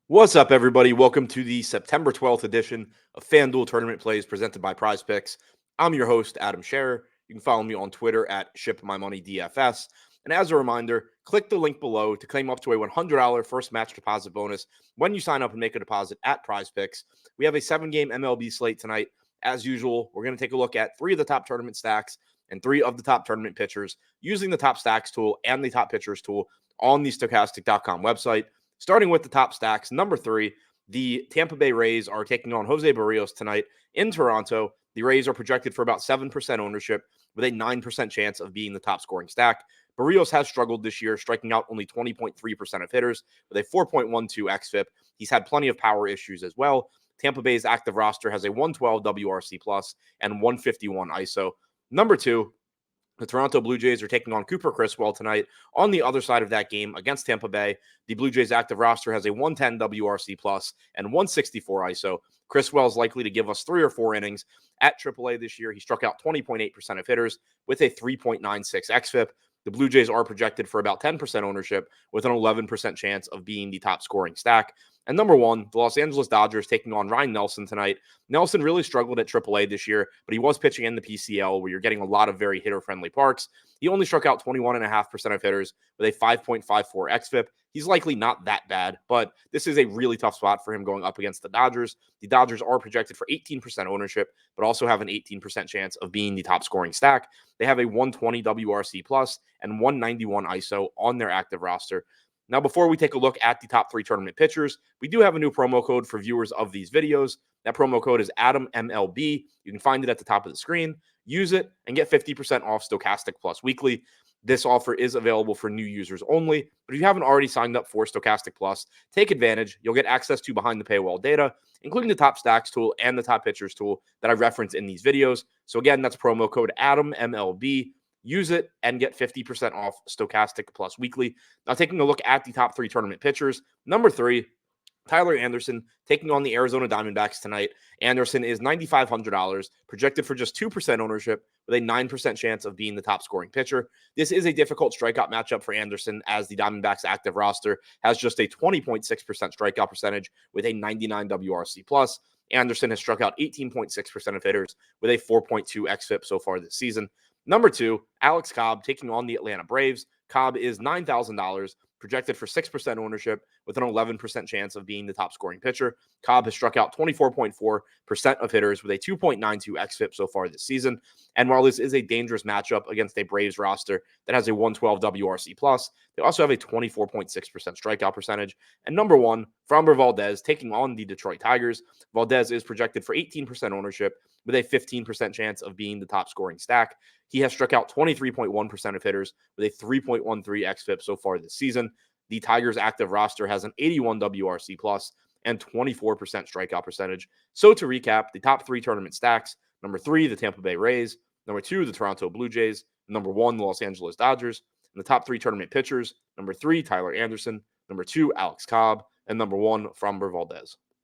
What's up, everybody? Welcome to the September 12th edition of FanDuel Tournament Plays presented by Prize Picks. I'm your host, Adam Scherer. You can follow me on Twitter at ShipMyMoneyDFS. And as a reminder, click the link below to claim up to a $100 first match deposit bonus when you sign up and make a deposit at Prize Picks. We have a 7-game MLB slate tonight. As usual, we're going to take a look at 3 of the top tournament stacks and 3 of the top tournament pitchers using the top stacks tool and the top pitchers tool on the Stokastic.com website. Starting with the top stacks, number 3, the Tampa Bay Rays are taking on Jose Barrios tonight in Toronto. The Rays are projected for about 7% ownership with a 9% chance of being the top scoring stack. Barrios has struggled this year, striking out only 20.3% of hitters with a 4.12 xFIP. He's had plenty of power issues as well. Tampa Bay's active roster has a 112 WRC plus and 151 ISO. Number 2, the Toronto Blue Jays are taking on Cooper Criswell tonight. On the other side of that game against Tampa Bay, the Blue Jays active roster has a 110 WRC plus and 164 ISO. Criswell is likely to give us 3 or 4 innings. At AAA this year, he struck out 20.8% of hitters with a 3.96 xFIP. The Blue Jays are projected for about 10% ownership with an 11% chance of being the top scoring stack. And number 1, the Los Angeles Dodgers taking on Ryan Nelson tonight. Nelson really struggled at AAA this year, but he was pitching in the PCL where you're getting a lot of very hitter-friendly parks. He only struck out 21.5% of hitters with a 5.54 xFIP. He's likely not that bad, but this is a really tough spot for him going up against the Dodgers. The Dodgers are projected for 18% ownership, but also have an 18% chance of being the top scoring stack. They have a 120 WRC plus and 191 ISO on their active roster. Now, before we take a look at the top 3 tournament pitchers, we do have a new promo code for viewers of these videos. That promo code is AdamMLB. You can find it at the top of the screen. Use it and get 50% off Stokastic Plus weekly. This offer is available for new users only, but if you haven't already signed up for Stokastic Plus, take advantage. You'll get access to behind the paywall data, including the top stacks tool and the top pitchers tool that I reference in these videos. So again, that's promo code AdamMLB. Use it and get 50% off Stokastic Plus weekly. Now, taking a look at the top 3 tournament pitchers, number 3, Tyler Anderson taking on the Arizona Diamondbacks tonight. Anderson is $9,500, projected for just 2% ownership with a 9% chance of being the top scoring pitcher. This is a difficult strikeout matchup for Anderson as the Diamondbacks active roster has just a 20.6% strikeout percentage with a 99 WRC plus. Anderson has struck out 18.6% of hitters with a 4.2 xFIP so far this season. Number 2, Alex Cobb taking on the Atlanta Braves. Cobb is $9,000, projected for 6% ownership with an 11% chance of being the top scoring pitcher. Cobb has struck out 24.4% of hitters with a 2.92 xFIP so far this season. And while this is a dangerous matchup against a Braves roster that has a 112 WRC plus, they also have a 24.6% strikeout percentage. And number 1, Framber Valdez taking on the Detroit Tigers. Valdez is projected for 18% ownership with a 15% chance of being the top scoring stack. He has struck out 23.1% of hitters with a 3.13 xFIP so far this season. The Tigers active roster has an 81 WRC plus and 24% strikeout percentage. So to recap, the top 3 tournament stacks: number 3, the Tampa Bay Rays; number 2, the Toronto Blue Jays; number 1, the Los Angeles Dodgers. And the top 3 tournament pitchers: number 3, Tyler Anderson; number 2, Alex Cobb; and number 1, Framber Valdez.